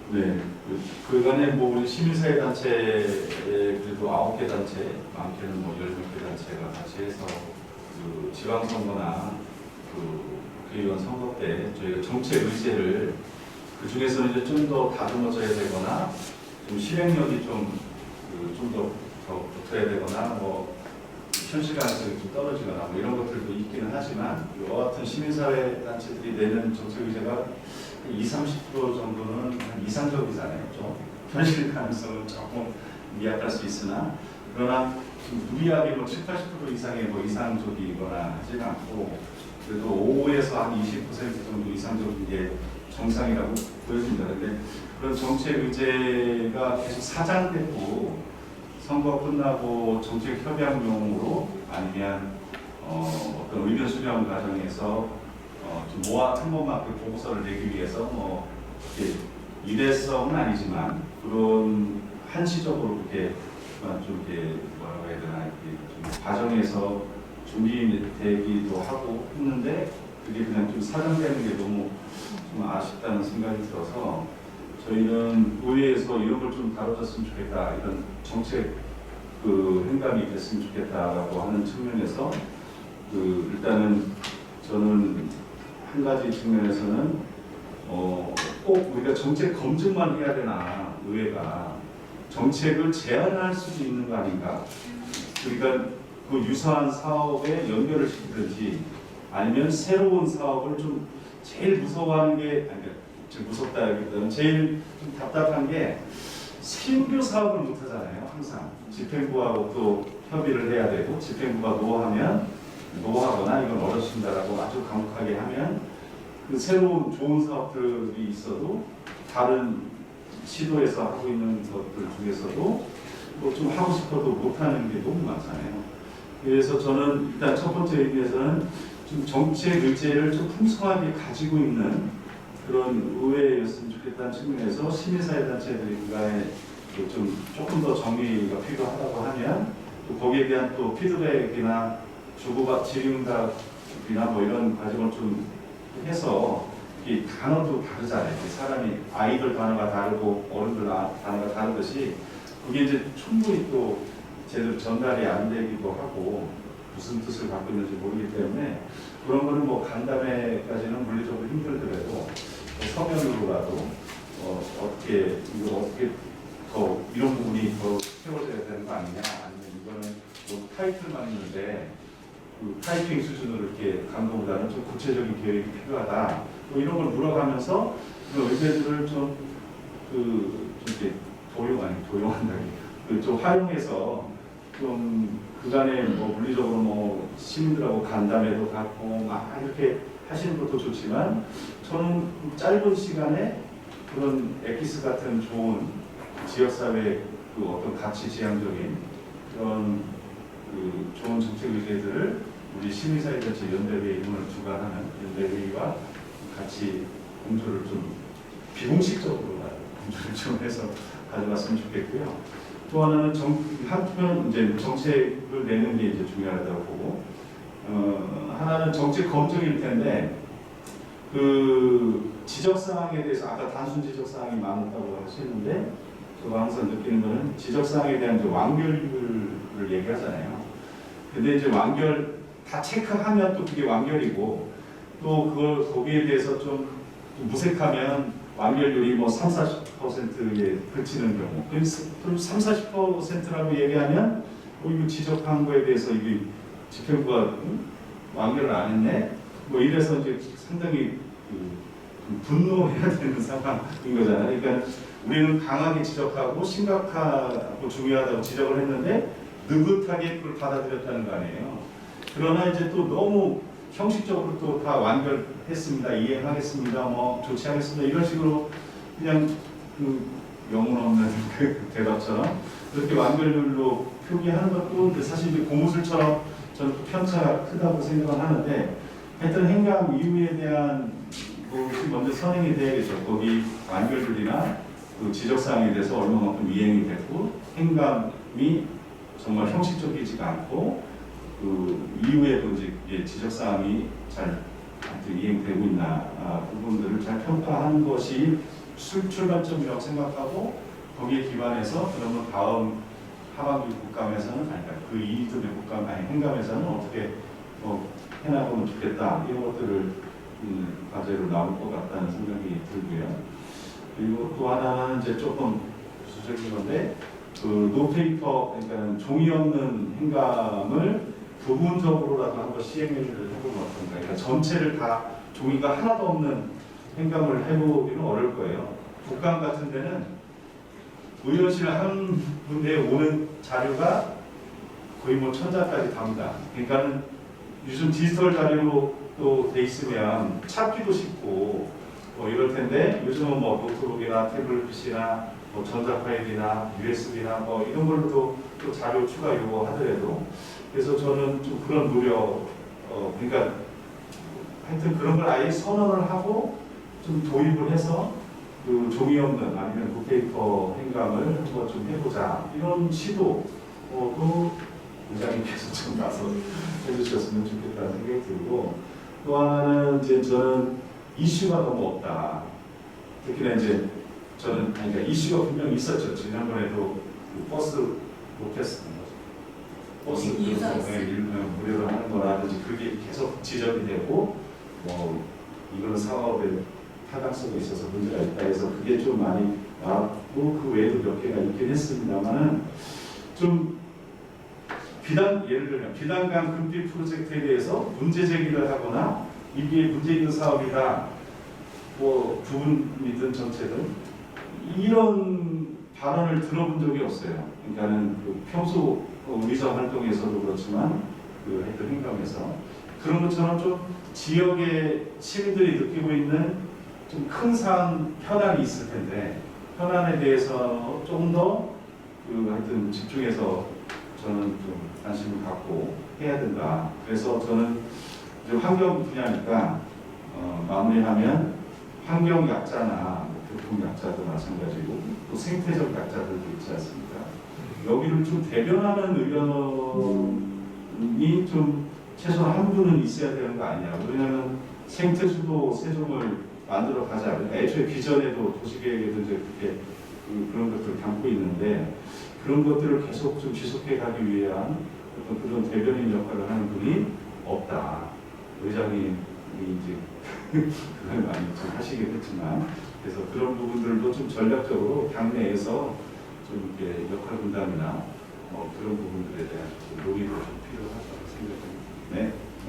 네, 그간에 뭐 우리 시민사회 단체에 그래도 9개 단체, 많게는 뭐 10개 단체가 같이 해서 그 지방선거나 그 국회의원 선거 때 저희가 정책 의제를 그 중에서는 이제 좀 더 다듬어져야 되거나 좀 실행력이 좀 더 붙어야 되거나 뭐 현실 가능성이 좀 떨어지거나 뭐 이런 것들도 있기는 하지만 여하튼 시민사회 단체들이 내는 정책 의제가 20, 30% 정도는 한 이상적이잖아요. 좀 현실 가능성은 조금 미약할 수 있으나 그러나 좀 무리하게 뭐 7, 80% 이상의 뭐 이상적이거나 하지는 않고 그래도 5에서 한 20% 정도 이상적인 게 정상이라고 보여집니다. 근데 그런 정책 의제가 계속 사장되고 선거 끝나고 정책 협약용으로 아니면 어떤 의견 수렴 과정에서 좀 한 번만 그 보고서를 내기 위해서 뭐 이렇게 일회성은 아니지만 그런 한시적으로 그렇게 좀 이렇게 뭐라고 해야 되나 이렇게 좀 과정에서 준비되기도 하고 했는데 그게 그냥 좀 사장되는 게 너무 좀 아쉽다는 생각이 들어서 저희는 의회에서 이런 걸 좀 다뤄졌으면 좋겠다, 이런 정책 그 행감이 됐으면 좋겠다라고 하는 측면에서 그 일단은 저는 한 가지 측면에서는 꼭 우리가 정책 검증만 해야 되나, 의회가 정책을 제안할 수도 있는 거 아닌가? 그러니까 그 유사한 사업에 연결을 시키든지 아니면 새로운 사업을 좀 제일 무서워하는 게 아니 무섭다기보다는 제일 좀 답답한 게 신규 사업을 못 하잖아요. 항상 집행부하고 또 협의를 해야 되고 집행부가 노하면 노하거나 이건 어렵습니다라고 아주 강력하게 하면 그 새로운 좋은 사업들이 있어도 다른 시도에서 하고 있는 것들 중에서도 뭐 좀 하고 싶어도 못하는 게 너무 많잖아요. 그래서 저는 일단 첫 번째 의미에서는 좀 정책 의제를 좀 풍성하게 가지고 있는 그런 의회였으면 좋겠다는 측면에서 시민사회 단체들과의 좀 조금 더 정리가 필요하다고 하면 또 거기에 대한 또 피드백이나 주고받 질의응답이나 뭐 이런 과정을 좀 해서 이 단어도 다르잖아요. 사람이 아이들 단어가 다르고 어른들 단어가 다르듯이 그게 이제 충분히 또 제대로 전달이 안 되기도 하고 무슨 뜻을 갖고 있는지 모르기 때문에 그런 거는 뭐 간담회까지는 물리적으로 힘들더라도 서면으로라도 어떻게 더 이런 부분이 더 채워져야 되는 거 아니냐, 아니면 이거는 뭐 타이틀만 있는데 그 타이핑 수준으로 이렇게 간 것보다는 좀 구체적인 계획이 필요하다. 뭐 이런 걸 물어가면서 그 의견들을 좀 이렇게 좀 활용해서 좀 그간에 뭐 물리적으로 뭐 시민들하고 간담회도 갖고 막 이렇게 하시는 것도 좋지만 저는 짧은 시간에 그런 엑기스 같은 좋은 지역사회 그 어떤 가치 지향적인 그런 그 좋은 정책 의제들을 우리 시민사회 단체 연대회의 이름을 주관하는 연대회의와 같이 공조를 좀 비공식적으로 공조를 좀 해서 가져갔으면 좋겠고요. 또 하나는 한편 이제 정책을 내는 게 이제 중요하다고 보고 하나는 정책 검증일 텐데 그 지적사항에 대해서 아까 단순 지적사항이 많았다고 하시는데 제가 항상 느끼는 거는 지적사항에 대한 이제 완결을 얘기하잖아요. 근데 이제 완결 다 체크하면 또 그게 완결이고 또 그걸 거기에 대해서 좀 무색하면 완결률이 뭐 3, 40%에 그치는 경우. 그럼 3, 40%라고 얘기하면 이거 지적한 거에 대해서 이게 집행부가 완결을 안 했네? 뭐 이래서 이제 상당히 분노해야 되는 상황인 거잖아요. 그러니까 우리는 강하게 지적하고 심각하고 중요하다고 지적을 했는데 느긋하게 그걸 받아들였다는 거 아니에요. 그러나 이제 또 너무 형식적으로 또 다 완결했습니다, 이행하겠습니다, 뭐 조치하겠습니다 이런 식으로 그냥 그 영혼 없는 그 대답처럼 그렇게 완결률로 표기하는 것도 사실 이제 고무술처럼 저는 편차가 크다고 생각을 하는데 하여튼 행감 이유에 대한 것이 먼저 선행이 돼야겠죠. 거기 완결률이나 그 지적사항에 대해서 얼마만큼 이행이 됐고 행감이 정말 형식적이지가 않고 그 이후에도 이제 지적사항이 잘 이행되고 있나 부분들을 잘 평가하는 것이 출발점이라고 생각하고 거기에 기반해서 그러면 다음 하반기 국감에서는 그 이듬해 행감에서는 어떻게 해나가면 좋겠다 이런 것들을 과제로 나올 것 같다는 생각이 들고요. 그리고 또 하나는 이제 조금 부수적인 건데 그 노페이퍼 그러니까 종이 없는 행감을 부분적으로라도 한번 시행을 해보면 어떤가. 그러니까 전체를 다 종이가 하나도 없는 행감을 해보기는 어려울 거예요. 국감 같은 데는 의원실 한 군데에 오는 자료가 거의 뭐 1000장까지 답니다. 그러니까는 요즘 디지털 자료로 또 돼 있으면 찾기도 쉽고 이럴 텐데 요즘은 뭐 노트북이나 태블릿 PC나 뭐 전자 파일이나 USB나 이런 걸로도 또 자료 추가 요구하더라도 그래서 저는 좀 그런 노력 그러니까 하여튼 그런 걸 아예 선언을 하고 좀 도입을 해서 그 종이 없는 아니면 노페이퍼 행감을 한번 좀 해보자 이런 시도도 의장님께서 좀 나서 해주셨으면 좋겠다는 생각이 들고 또 하나는 이제 저는 이슈가 너무 없다. 특히나 이제 저는 그러니까 이슈가 분명히 있었죠. 지난번에도 그 버스 로켓 버스 무료로 하는 거라든지 그게 계속 지적이 되고 이거는 사업의 타당성에 있어서 문제가 있다 해서 그게 좀 많이 나왔고 그 외에도 몇 개가 있긴 했습니다만은 좀 예를 들면 비단강 금빛 프로젝트에 대해서 문제 제기를 하거나 이게 문제 있는 사업이다 부분이든 전체든 이런 발언을 들어본 적이 없어요. 그러니까는 그 평소 의정 활동에서도 그렇지만 하여튼 행감에서 그런 것처럼 좀 지역의 시민들이 느끼고 있는 좀 큰 사안 현안이 있을 텐데 현안에 대해서 좀 더 하여튼 집중해서 저는 좀 관심을 갖고 해야 된다. 그래서 저는 이제 환경 분야니까 마무리하면 환경 약자나 교통 약자도 마찬가지고 또 생태적 약자들도 있지 않습니까? 여기를 좀 대변하는 의견이 좀 최소한 한 분은 있어야 되는 거 아니냐. 왜냐하면 생태주도 세종을 만들어 가자. 애초에 비전에도 도시계획에도 이제 그렇게 그런 것들을 담고 있는데 그런 것들을 계속 좀 지속해 가기 위한 어떤 그런 대변인 역할을 하는 분이 없다. 의장이 이제 그걸 많이 좀 하시긴 했지만 그래서 그런 부분들도 좀 전략적으로 당내에서 좀 이렇게 역할 분담이나 그런 부분들에 대한 논의도 좀 필요하다고 생각합니다. 네.